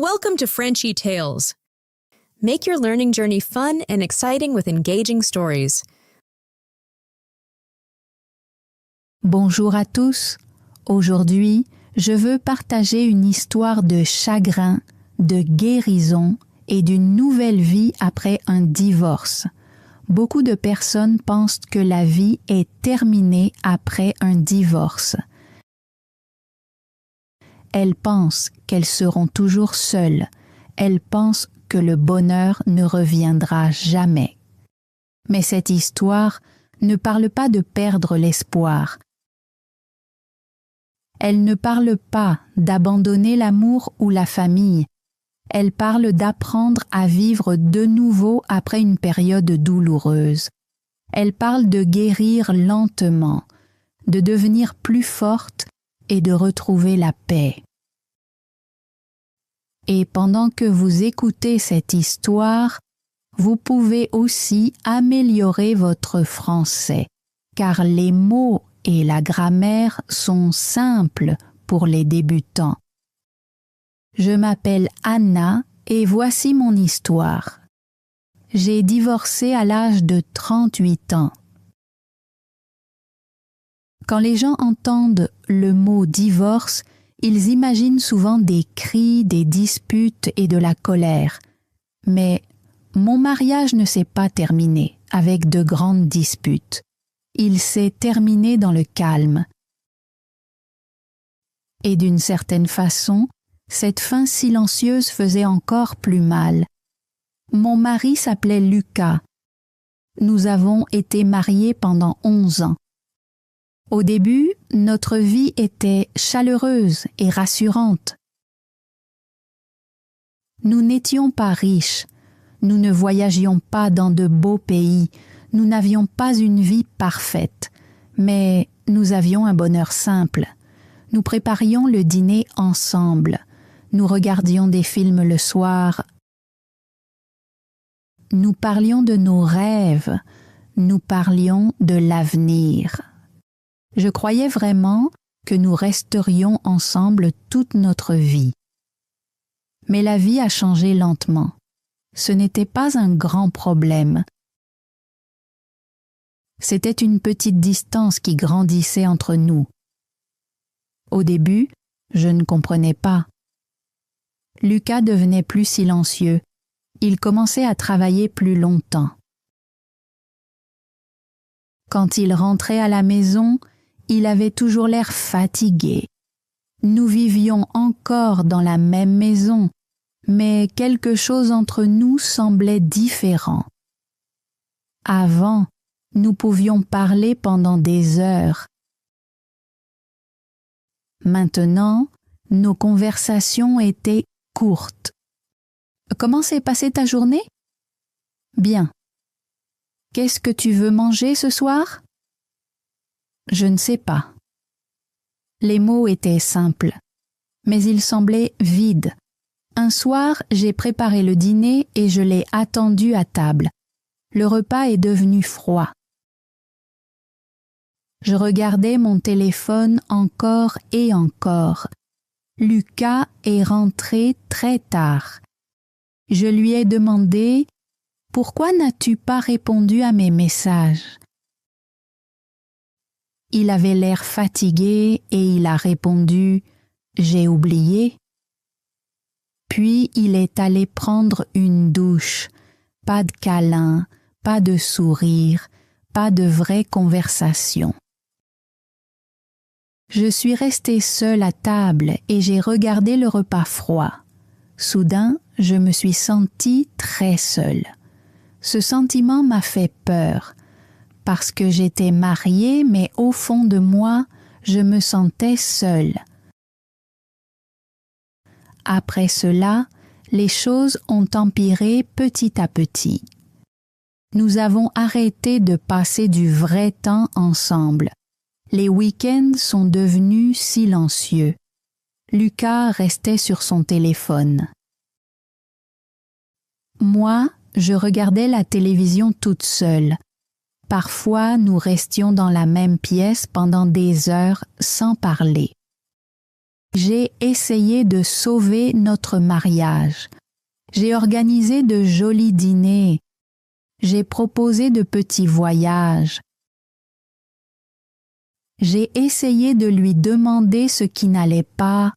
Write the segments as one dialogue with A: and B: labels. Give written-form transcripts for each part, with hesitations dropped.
A: Welcome to Frenchy Tales. Make your learning journey fun and exciting with engaging stories.
B: Bonjour à tous. Aujourd'hui, je veux partager une histoire de chagrin, de guérison et d'une nouvelle vie après un divorce. Beaucoup de personnes pensent que la vie est terminée après un divorce. Elles pensent qu'elles seront toujours seules. Elles pensent que le bonheur ne reviendra jamais. Mais cette histoire ne parle pas de perdre l'espoir. Elle ne parle pas d'abandonner l'amour ou la famille. Elle parle d'apprendre à vivre de nouveau après une période douloureuse. Elle parle de guérir lentement, de devenir plus forte et de retrouver la paix. Et pendant que vous écoutez cette histoire, vous pouvez aussi améliorer votre français, car les mots et la grammaire sont simples pour les débutants. Je m'appelle Anna et voici mon histoire. J'ai divorcé à l'âge de 38 ans. Quand les gens entendent le mot divorce, ils imaginent souvent des cris, des disputes et de la colère. Mais mon mariage ne s'est pas terminé avec de grandes disputes. Il s'est terminé dans le calme. Et d'une certaine façon, cette fin silencieuse faisait encore plus mal. Mon mari s'appelait Lucas. Nous avons été mariés pendant 11 ans. Au début, notre vie était chaleureuse et rassurante. Nous n'étions pas riches, nous ne voyagions pas dans de beaux pays, nous n'avions pas une vie parfaite, mais nous avions un bonheur simple. Nous préparions le dîner ensemble, nous regardions des films le soir, nous parlions de nos rêves, nous parlions de l'avenir. Je croyais vraiment que nous resterions ensemble toute notre vie. Mais la vie a changé lentement. Ce n'était pas un grand problème. C'était une petite distance qui grandissait entre nous. Au début, je ne comprenais pas. Lucas devenait plus silencieux. Il commençait à travailler plus longtemps. Quand il rentrait à la maison, il avait toujours l'air fatigué. Nous vivions encore dans la même maison, mais quelque chose entre nous semblait différent. Avant, nous pouvions parler pendant des heures. Maintenant, nos conversations étaient courtes. « Comment s'est passée ta journée ? » ?»« Bien. »« Qu'est-ce que tu veux manger ce soir ? » ?»« Je ne sais pas. » Les mots étaient simples, mais ils semblaient vides. Un soir, j'ai préparé le dîner et je l'ai attendu à table. Le repas est devenu froid. Je regardais mon téléphone encore et encore. Lucas est rentré très tard. Je lui ai demandé « Pourquoi n'as-tu pas répondu à mes messages ?» Il avait l'air fatigué et il a répondu « J'ai oublié ». Puis il est allé prendre une douche. Pas de câlin, pas de sourire, pas de vraie conversation. Je suis restée seule à table et j'ai regardé le repas froid. Soudain, je me suis sentie très seule. Ce sentiment m'a fait peur. Parce que j'étais mariée, mais au fond de moi, je me sentais seule. Après cela, les choses ont empiré petit à petit. Nous avons arrêté de passer du vrai temps ensemble. Les week-ends sont devenus silencieux. Lucas restait sur son téléphone. Moi, je regardais la télévision toute seule. Parfois, nous restions dans la même pièce pendant des heures sans parler. J'ai essayé de sauver notre mariage. J'ai organisé de jolis dîners. J'ai proposé de petits voyages. J'ai essayé de lui demander ce qui n'allait pas.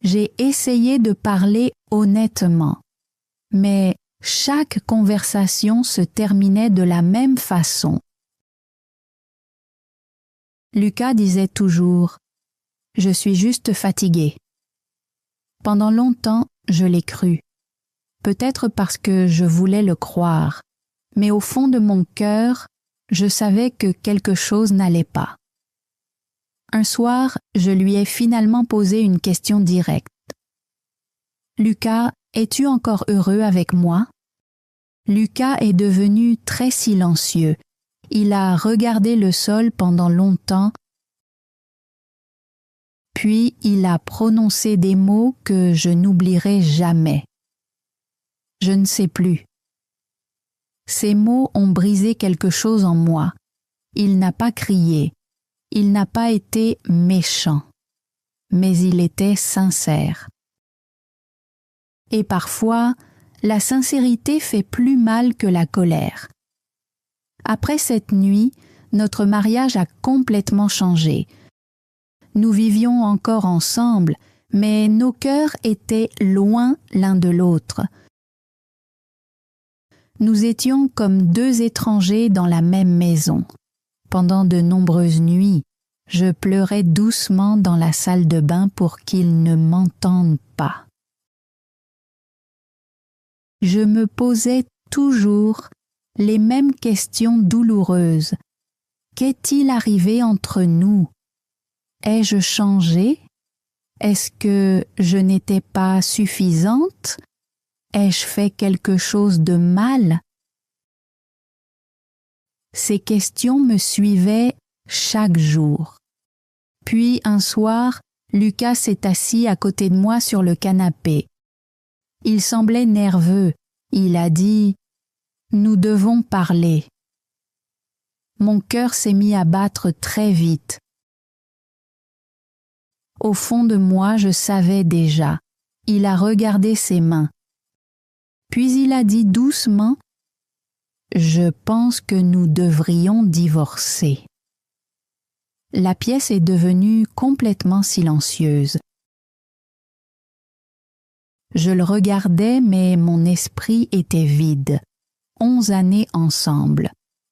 B: J'ai essayé de parler honnêtement. Mais chaque conversation se terminait de la même façon. Lucas disait toujours « Je suis juste fatigué ». Pendant longtemps, je l'ai cru. Peut-être parce que je voulais le croire, mais au fond de mon cœur, je savais que quelque chose n'allait pas. Un soir, je lui ai finalement posé une question directe. « Lucas, es-tu encore heureux avec moi ?» Lucas est devenu très silencieux. Il a regardé le sol pendant longtemps, puis il a prononcé des mots que je n'oublierai jamais. Je ne sais plus. Ces mots ont brisé quelque chose en moi. Il n'a pas crié. Il n'a pas été méchant. Mais il était sincère. Et parfois, la sincérité fait plus mal que la colère. Après cette nuit, notre mariage a complètement changé. Nous vivions encore ensemble, mais nos cœurs étaient loin l'un de l'autre. Nous étions comme deux étrangers dans la même maison. Pendant de nombreuses nuits, je pleurais doucement dans la salle de bain pour qu'il ne m'entende pas. Je me posais toujours les mêmes questions douloureuses. Qu'est-il arrivé entre nous? Ai-je changé? Est-ce que je n'étais pas suffisante? Ai-je fait quelque chose de mal? Ces questions me suivaient chaque jour. Puis un soir, Lucas s'est assis à côté de moi sur le canapé. Il semblait nerveux. Il a dit « Nous devons parler ». Mon cœur s'est mis à battre très vite. Au fond de moi, je savais déjà. Il a regardé ses mains. Puis il a dit doucement « Je pense que nous devrions divorcer ». La pièce est devenue complètement silencieuse. Je le regardais, mais mon esprit était vide. 11 années ensemble,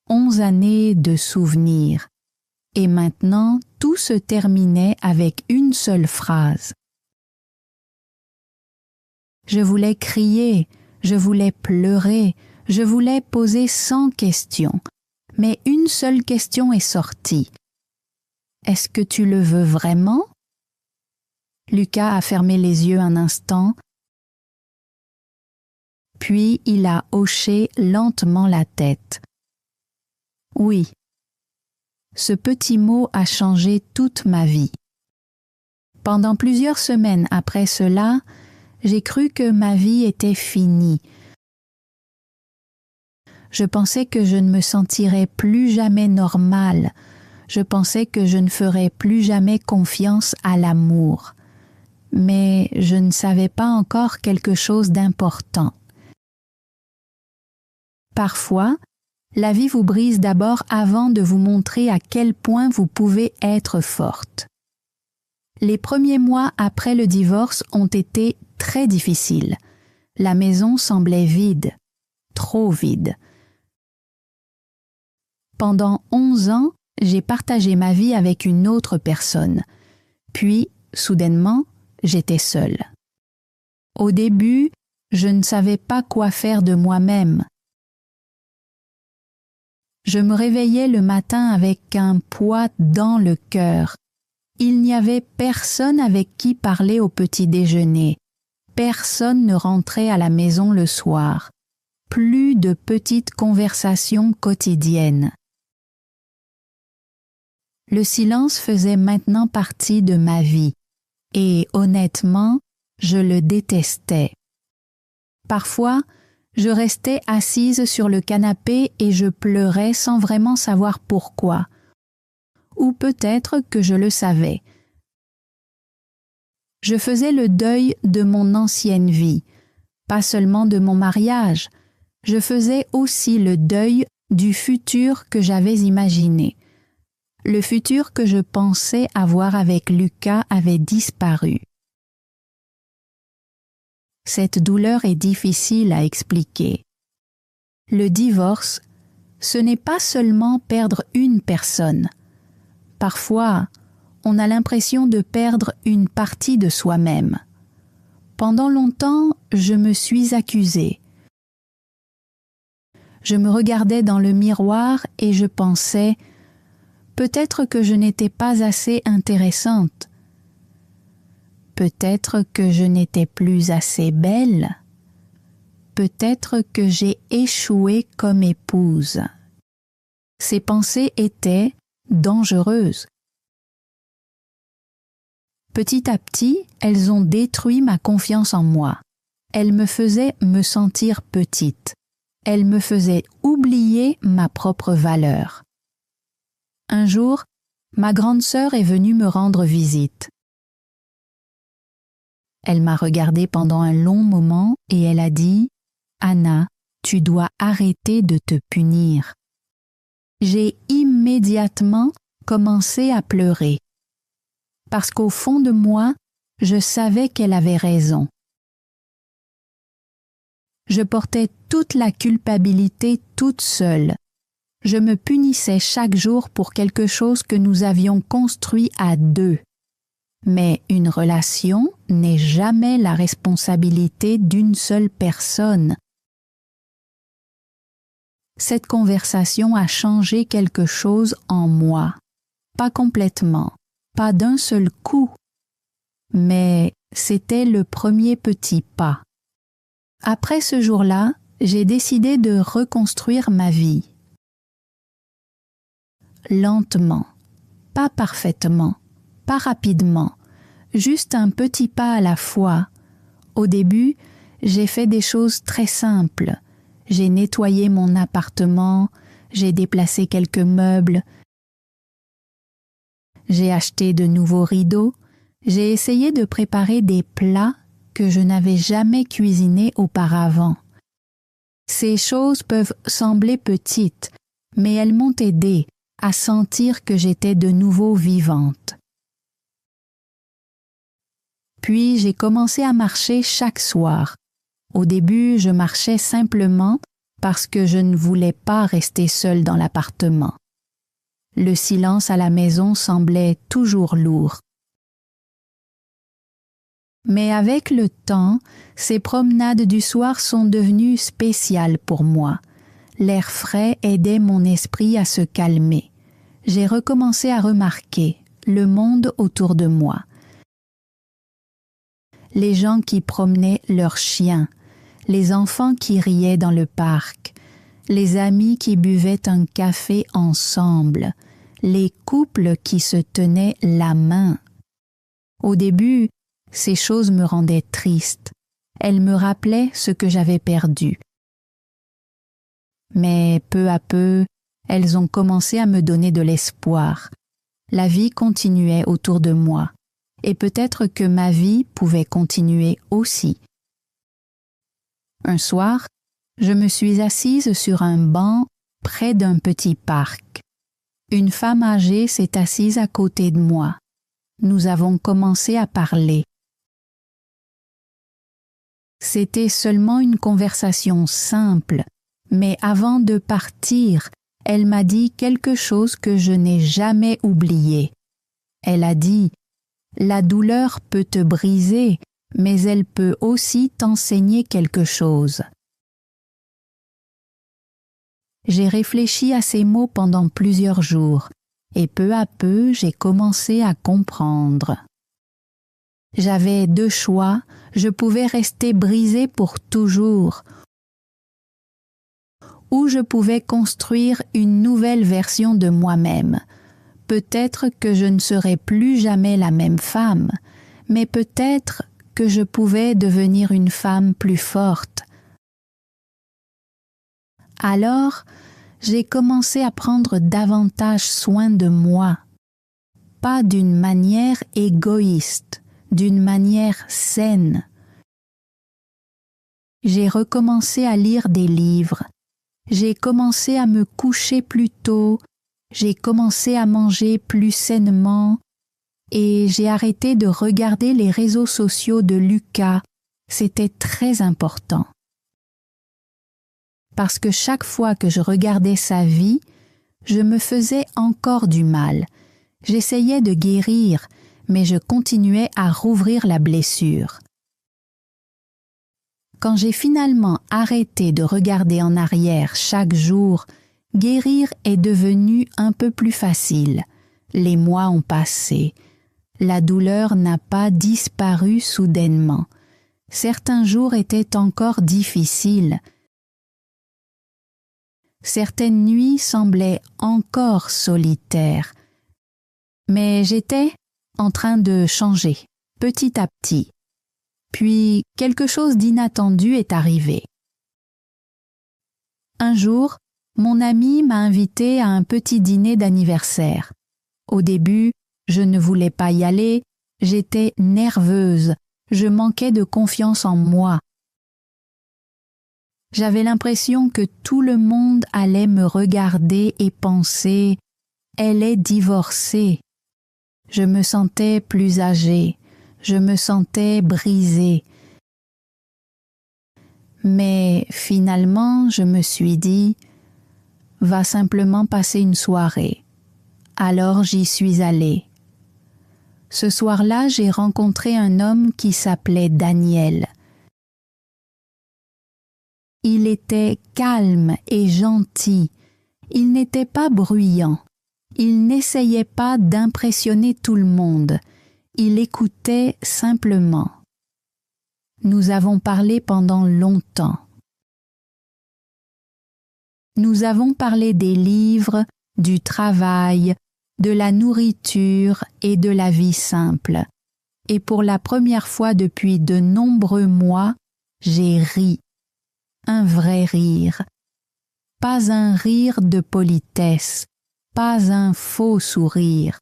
B: 11 années de souvenirs. Et maintenant, tout se terminait avec une seule phrase. Je voulais crier, je voulais pleurer, je voulais poser 100 questions. Mais une seule question est sortie. Est-ce que tu le veux vraiment? Lucas a fermé les yeux un instant, puis il a hoché lentement la tête. Oui. Ce petit mot a changé toute ma vie. Pendant plusieurs semaines après cela, j'ai cru que ma vie était finie. Je pensais que je ne me sentirais plus jamais normale. Je pensais que je ne ferais plus jamais confiance à l'amour. Mais je ne savais pas encore quelque chose d'important. Parfois, la vie vous brise d'abord avant de vous montrer à quel point vous pouvez être forte. Les premiers mois après le divorce ont été très difficiles. La maison semblait vide, trop vide. Pendant 11 ans, j'ai partagé ma vie avec une autre personne. Puis, soudainement, j'étais seule. Au début, je ne savais pas quoi faire de moi-même. Je me réveillais le matin avec un poids dans le cœur. Il n'y avait personne avec qui parler au petit déjeuner. Personne ne rentrait à la maison le soir. Plus de petites conversations quotidiennes. Le silence faisait maintenant partie de ma vie, et honnêtement, je le détestais. Parfois, je restais assise sur le canapé et je pleurais sans vraiment savoir pourquoi. Ou peut-être que je le savais. Je faisais le deuil de mon ancienne vie, pas seulement de mon mariage, je faisais aussi le deuil du futur que j'avais imaginé. Le futur que je pensais avoir avec Lucas avait disparu. Cette douleur est difficile à expliquer. Le divorce, ce n'est pas seulement perdre une personne. Parfois, on a l'impression de perdre une partie de soi-même. Pendant longtemps, je me suis accusée. Je me regardais dans le miroir et je pensais « Peut-être que je n'étais pas assez intéressante. Peut-être que je n'étais plus assez belle. Peut-être que j'ai échoué comme épouse. » Ces pensées étaient dangereuses. Petit à petit, elles ont détruit ma confiance en moi. Elles me faisaient me sentir petite. Elles me faisaient oublier ma propre valeur. Un jour, ma grande sœur est venue me rendre visite. Elle m'a regardée pendant un long moment et elle a dit « Anna, tu dois arrêter de te punir. » J'ai immédiatement commencé à pleurer. Parce qu'au fond de moi, je savais qu'elle avait raison. Je portais toute la culpabilité toute seule. Je me punissais chaque jour pour quelque chose que nous avions construit à deux. Mais une relation n'est jamais la responsabilité d'une seule personne. Cette conversation a changé quelque chose en moi. Pas complètement. Pas d'un seul coup, mais c'était le premier petit pas. Après ce jour-là, j'ai décidé de reconstruire ma vie. Lentement, pas parfaitement, pas rapidement, juste un petit pas à la fois. Au début, j'ai fait des choses très simples. J'ai nettoyé mon appartement, j'ai déplacé quelques meubles, j'ai acheté de nouveaux rideaux, j'ai essayé de préparer des plats que je n'avais jamais cuisinés auparavant. Ces choses peuvent sembler petites, mais elles m'ont aidée à sentir que j'étais de nouveau vivante. Puis j'ai commencé à marcher chaque soir. Au début, je marchais simplement parce que je ne voulais pas rester seule dans l'appartement. Le silence à la maison semblait toujours lourd. Mais avec le temps, ces promenades du soir sont devenues spéciales pour moi. L'air frais aidait mon esprit à se calmer. J'ai recommencé à remarquer le monde autour de moi. Les gens qui promenaient leurs chiens, les enfants qui riaient dans le parc, les amis qui buvaient un café ensemble, les couples qui se tenaient la main. Au début, ces choses me rendaient triste. Elles me rappelaient ce que j'avais perdu. Mais peu à peu, elles ont commencé à me donner de l'espoir. La vie continuait autour de moi, et peut-être que ma vie pouvait continuer aussi. Un soir, je me suis assise sur un banc près d'un petit parc. Une femme âgée s'est assise à côté de moi. Nous avons commencé à parler. C'était seulement une conversation simple, mais avant de partir, elle m'a dit quelque chose que je n'ai jamais oublié. Elle a dit « La douleur peut te briser, mais elle peut aussi t'enseigner quelque chose. » J'ai réfléchi à ces mots pendant plusieurs jours, et peu à peu, j'ai commencé à comprendre. J'avais deux choix, je pouvais rester brisée pour toujours, ou je pouvais construire une nouvelle version de moi-même. Peut-être que je ne serais plus jamais la même femme, mais peut-être que je pouvais devenir une femme plus forte. Alors, j'ai commencé à prendre davantage soin de moi, pas d'une manière égoïste, d'une manière saine. J'ai recommencé à lire des livres. J'ai commencé à me coucher plus tôt. J'ai commencé à manger plus sainement. Et j'ai arrêté de regarder les réseaux sociaux de Lucas. C'était très important. Parce que chaque fois que je regardais sa vie, je me faisais encore du mal. J'essayais de guérir, mais je continuais à rouvrir la blessure. Quand j'ai finalement arrêté de regarder en arrière chaque jour, guérir est devenu un peu plus facile. Les mois ont passé. La douleur n'a pas disparu soudainement. Certains jours étaient encore difficiles. Certaines nuits semblaient encore solitaires. Mais j'étais en train de changer, petit à petit. Puis quelque chose d'inattendu est arrivé. Un jour, mon ami m'a invité à un petit dîner d'anniversaire. Au début, je ne voulais pas y aller, j'étais nerveuse, je manquais de confiance en moi. J'avais l'impression que tout le monde allait me regarder et penser « Elle est divorcée ». Je me sentais plus âgée, je me sentais brisée. Mais finalement, je me suis dit « Va simplement passer une soirée ». Alors j'y suis allée. Ce soir-là, j'ai rencontré un homme qui s'appelait Daniel. Il était calme et gentil. Il n'était pas bruyant. Il n'essayait pas d'impressionner tout le monde. Il écoutait simplement. Nous avons parlé pendant longtemps. Nous avons parlé des livres, du travail, de la nourriture et de la vie simple. Et pour la première fois depuis de nombreux mois, j'ai ri. Un vrai rire. Pas un rire de politesse, pas un faux sourire.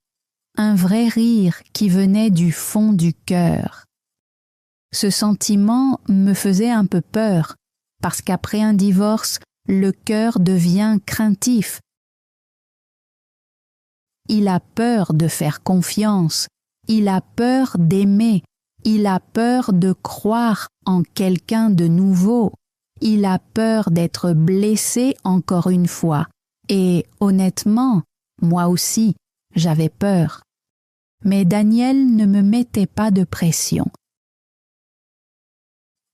B: Un vrai rire qui venait du fond du cœur. Ce sentiment me faisait un peu peur, parce qu'après un divorce, le cœur devient craintif. Il a peur de faire confiance, il a peur d'aimer, il a peur de croire en quelqu'un de nouveau, il a peur d'être blessé encore une fois. Et honnêtement, moi aussi, j'avais peur. Mais Daniel ne me mettait pas de pression.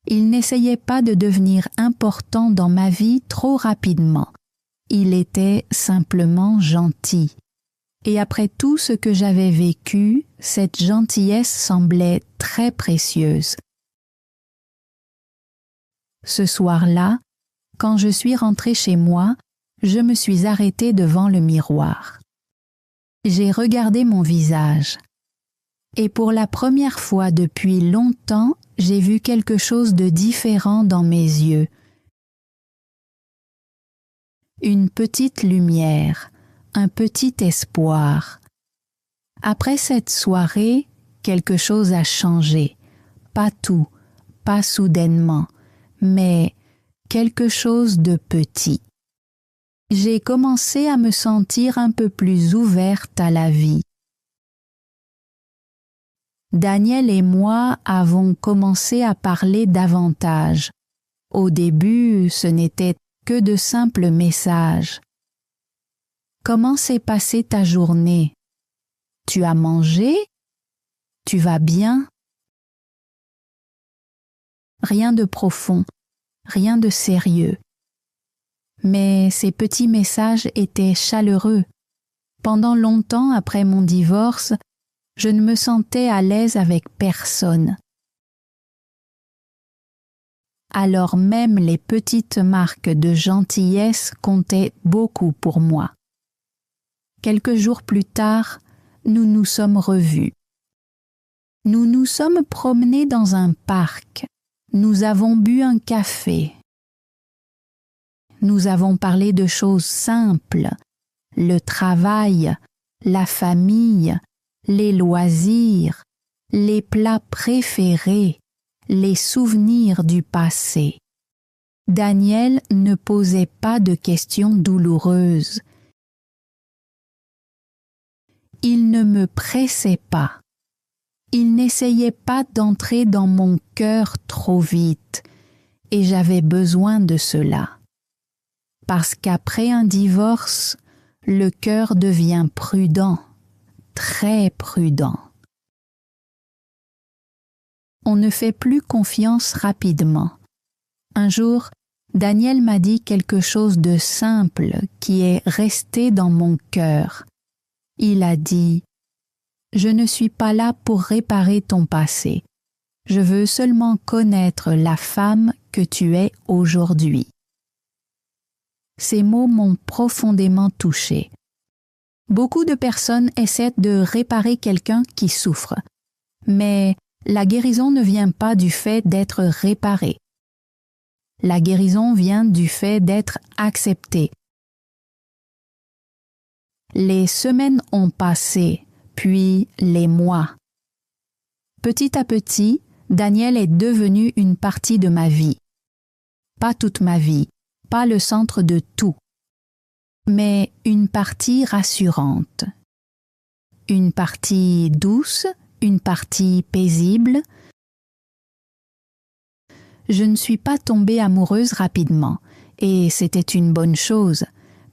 B: Il n'essayait pas de devenir important dans ma vie trop rapidement. Il était simplement gentil. Et après tout ce que j'avais vécu, cette gentillesse semblait très précieuse. Ce soir-là, quand je suis rentrée chez moi, je me suis arrêtée devant le miroir. J'ai regardé mon visage. Et pour la première fois depuis longtemps, j'ai vu quelque chose de différent dans mes yeux. Une petite lumière, un petit espoir. Après cette soirée, quelque chose a changé. Pas tout, pas soudainement, mais quelque chose de petit. J'ai commencé à me sentir un peu plus ouverte à la vie. Daniel et moi avons commencé à parler davantage. Au début, ce n'était que de simples messages. Comment s'est passée ta journée? Tu as mangé? Tu vas bien? Rien de profond, rien de sérieux. Mais ces petits messages étaient chaleureux. Pendant longtemps après mon divorce, je ne me sentais à l'aise avec personne. Alors même les petites marques de gentillesse comptaient beaucoup pour moi. Quelques jours plus tard, nous nous sommes revus. Nous nous sommes promenés dans un parc. Nous avons bu un café. Nous avons parlé de choses simples, le travail, la famille, les loisirs, les plats préférés, les souvenirs du passé. Daniel ne posait pas de questions douloureuses. Il ne me pressait pas. Il n'essayait pas d'entrer dans mon cœur trop vite, et j'avais besoin de cela. Parce qu'après un divorce, le cœur devient prudent, très prudent. On ne fait plus confiance rapidement. Un jour, Daniel m'a dit quelque chose de simple qui est resté dans mon cœur. Il a dit « Je ne suis pas là pour réparer ton passé. Je veux seulement connaître la femme que tu es aujourd'hui. » Ces mots m'ont profondément touchée. Beaucoup de personnes essaient de réparer quelqu'un qui souffre, mais la guérison ne vient pas du fait d'être réparé. La guérison vient du fait d'être accepté. Les semaines ont passé, puis les mois. Petit à petit, Daniel est devenu une partie de ma vie. Pas toute ma vie, pas le centre de tout, mais une partie rassurante. Une partie douce, une partie paisible. Je ne suis pas tombée amoureuse rapidement, et c'était une bonne chose,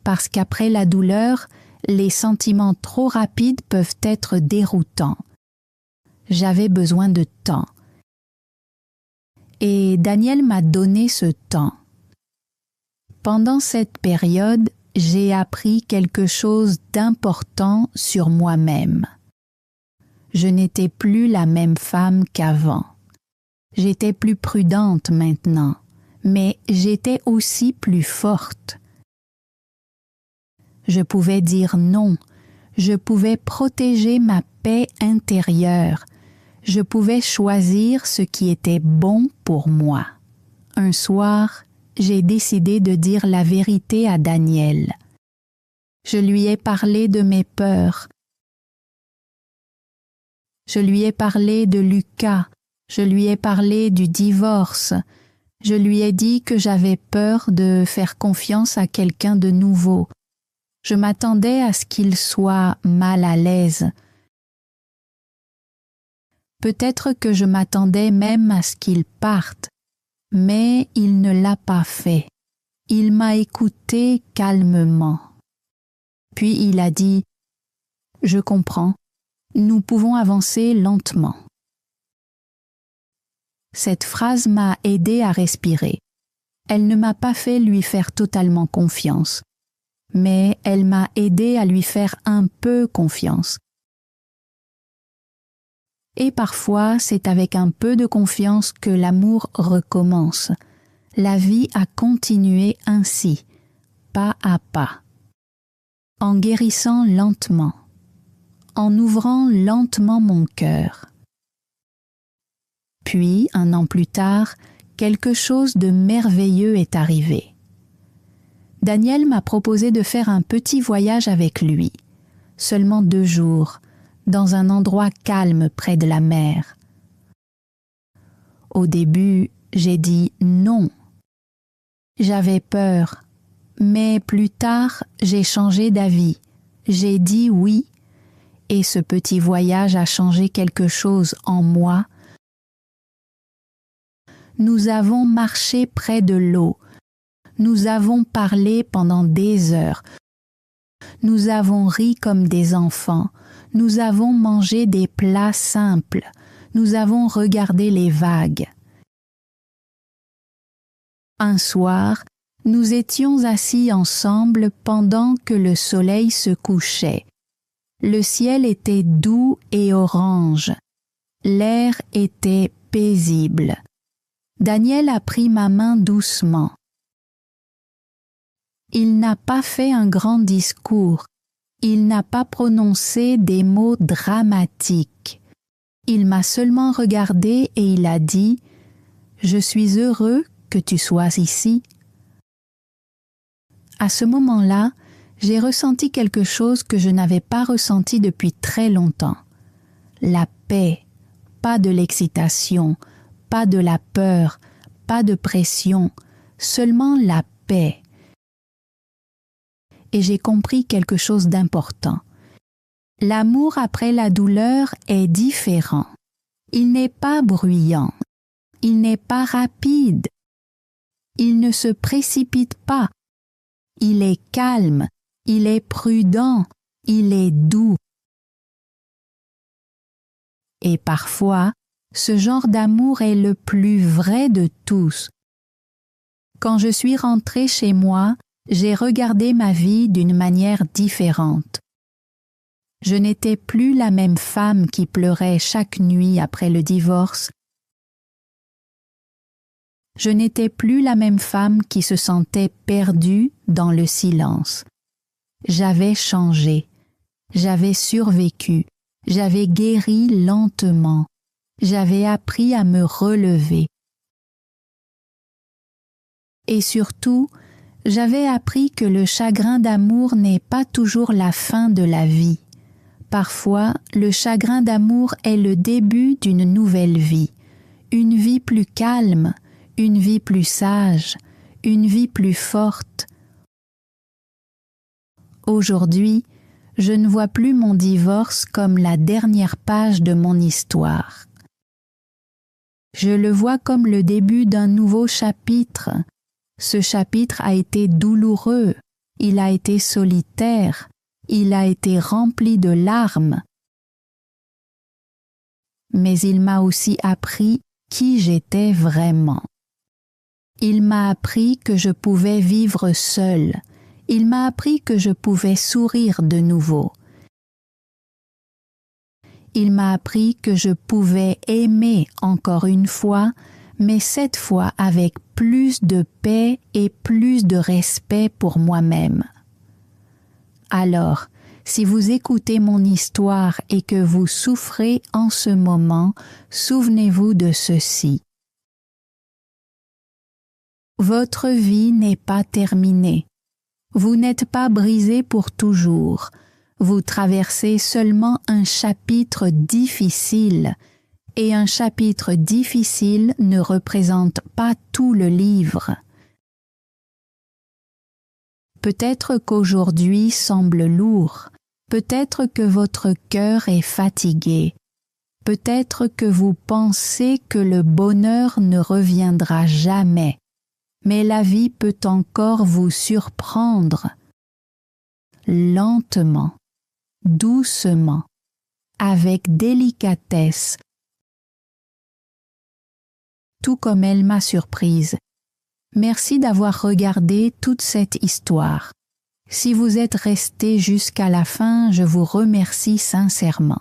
B: parce qu'après la douleur, les sentiments trop rapides peuvent être déroutants. J'avais besoin de temps. Et Daniel m'a donné ce temps. Pendant cette période, j'ai appris quelque chose d'important sur moi-même. Je n'étais plus la même femme qu'avant. J'étais plus prudente maintenant, mais j'étais aussi plus forte. Je pouvais dire non, je pouvais protéger ma paix intérieure, je pouvais choisir ce qui était bon pour moi. Un soir, j'ai décidé de dire la vérité à Daniel. Je lui ai parlé de mes peurs. Je lui ai parlé de Lucas. Je lui ai parlé du divorce. Je lui ai dit que j'avais peur de faire confiance à quelqu'un de nouveau. Je m'attendais à ce qu'il soit mal à l'aise. Peut-être que je m'attendais même à ce qu'il parte, mais il ne l'a pas fait. Il m'a écouté calmement. Puis il a dit « Je comprends, nous pouvons avancer lentement. » Cette phrase m'a aidé à respirer. Elle ne m'a pas fait lui faire totalement confiance, mais elle m'a aidé à lui faire un peu confiance. Et parfois, c'est avec un peu de confiance que l'amour recommence. La vie a continué ainsi, pas à pas, en guérissant lentement, en ouvrant lentement mon cœur. Puis, un an plus tard, quelque chose de merveilleux est arrivé. Daniel m'a proposé de faire un petit voyage avec lui, seulement 2 jours, dans un endroit calme près de la mer. Au début, j'ai dit non. J'avais peur, mais plus tard, j'ai changé d'avis. J'ai dit oui, et ce petit voyage a changé quelque chose en moi. Nous avons marché près de l'eau. Nous avons parlé pendant des heures. Nous avons ri comme des enfants. Nous avons mangé des plats simples. Nous avons regardé les vagues. Un soir, nous étions assis ensemble pendant que le soleil se couchait. Le ciel était doux et orange. L'air était paisible. Daniel a pris ma main doucement. Il n'a pas fait un grand discours. Il n'a pas prononcé des mots dramatiques. Il m'a seulement regardé et il a dit « Je suis heureux que tu sois ici. » À ce moment-là, j'ai ressenti quelque chose que je n'avais pas ressenti depuis très longtemps. La paix pas de l'excitation, pas de la peur, pas de pression, seulement la paix. Et j'ai compris quelque chose d'important. L'amour après la douleur est différent. Il n'est pas bruyant. Il n'est pas rapide. Il ne se précipite pas. Il est calme. Il est prudent. Il est doux. Et parfois, ce genre d'amour est le plus vrai de tous. Quand je suis rentrée chez moi, j'ai regardé ma vie d'une manière différente. Je n'étais plus la même femme qui pleurait chaque nuit après le divorce. Je n'étais plus la même femme qui se sentait perdue dans le silence. J'avais changé, j'avais survécu, j'avais guéri lentement, j'avais appris à me relever. Et surtout, j'avais appris que le chagrin d'amour n'est pas toujours la fin de la vie. Parfois, le chagrin d'amour est le début d'une nouvelle vie, une vie plus calme, une vie plus sage, une vie plus forte. Aujourd'hui, je ne vois plus mon divorce comme la dernière page de mon histoire. Je le vois comme le début d'un nouveau chapitre. Ce chapitre a été douloureux, il a été solitaire, il a été rempli de larmes. Mais il m'a aussi appris qui j'étais vraiment. Il m'a appris que je pouvais vivre seule. Il m'a appris que je pouvais sourire de nouveau. Il m'a appris que je pouvais aimer encore une fois, mais cette fois avec plus de paix et plus de respect pour moi-même. Alors, si vous écoutez mon histoire et que vous souffrez en ce moment, souvenez-vous de ceci. Votre vie n'est pas terminée. Vous n'êtes pas brisé pour toujours. Vous traversez seulement un chapitre difficile, et un chapitre difficile ne représente pas tout le livre. Peut-être qu'aujourd'hui semble lourd, peut-être que votre cœur est fatigué, peut-être que vous pensez que le bonheur ne reviendra jamais, mais la vie peut encore vous surprendre. Lentement, doucement, avec délicatesse, tout comme elle m'a surprise. Merci d'avoir regardé toute cette histoire. Si vous êtes resté jusqu'à la fin, je vous remercie sincèrement.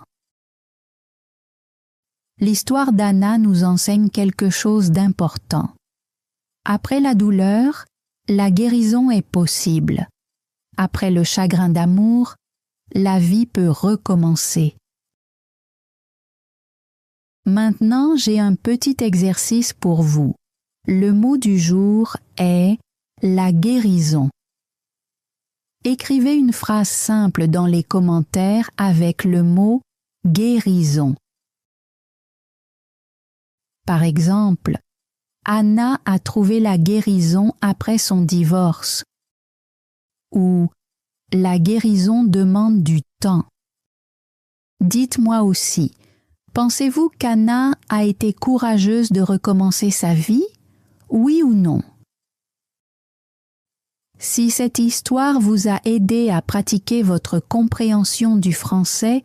B: L'histoire d'Anna nous enseigne quelque chose d'important. Après la douleur, la guérison est possible. Après le chagrin d'amour, la vie peut recommencer. Maintenant, j'ai un petit exercice pour vous. Le mot du jour est la guérison. Écrivez une phrase simple dans les commentaires avec le mot guérison. Par exemple, Anna a trouvé la guérison après son divorce. Ou la guérison demande du temps. Dites-moi aussi, pensez-vous qu'Anna a été courageuse de recommencer sa vie? Oui ou non? Si cette histoire vous a aidé à pratiquer votre compréhension du français,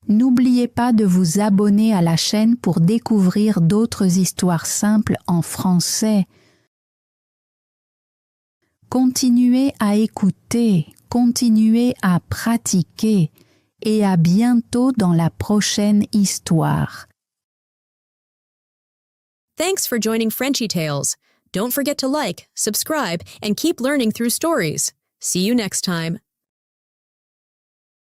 B: n'oubliez pas de vous abonner à la chaîne pour découvrir d'autres histoires simples en français. Continuez à écouter, continuez à pratiquer et à bientôt dans la prochaine histoire.
A: Thanks for joining Frenchy Tales. Don't forget to like, subscribe, and keep learning through stories. See you next time.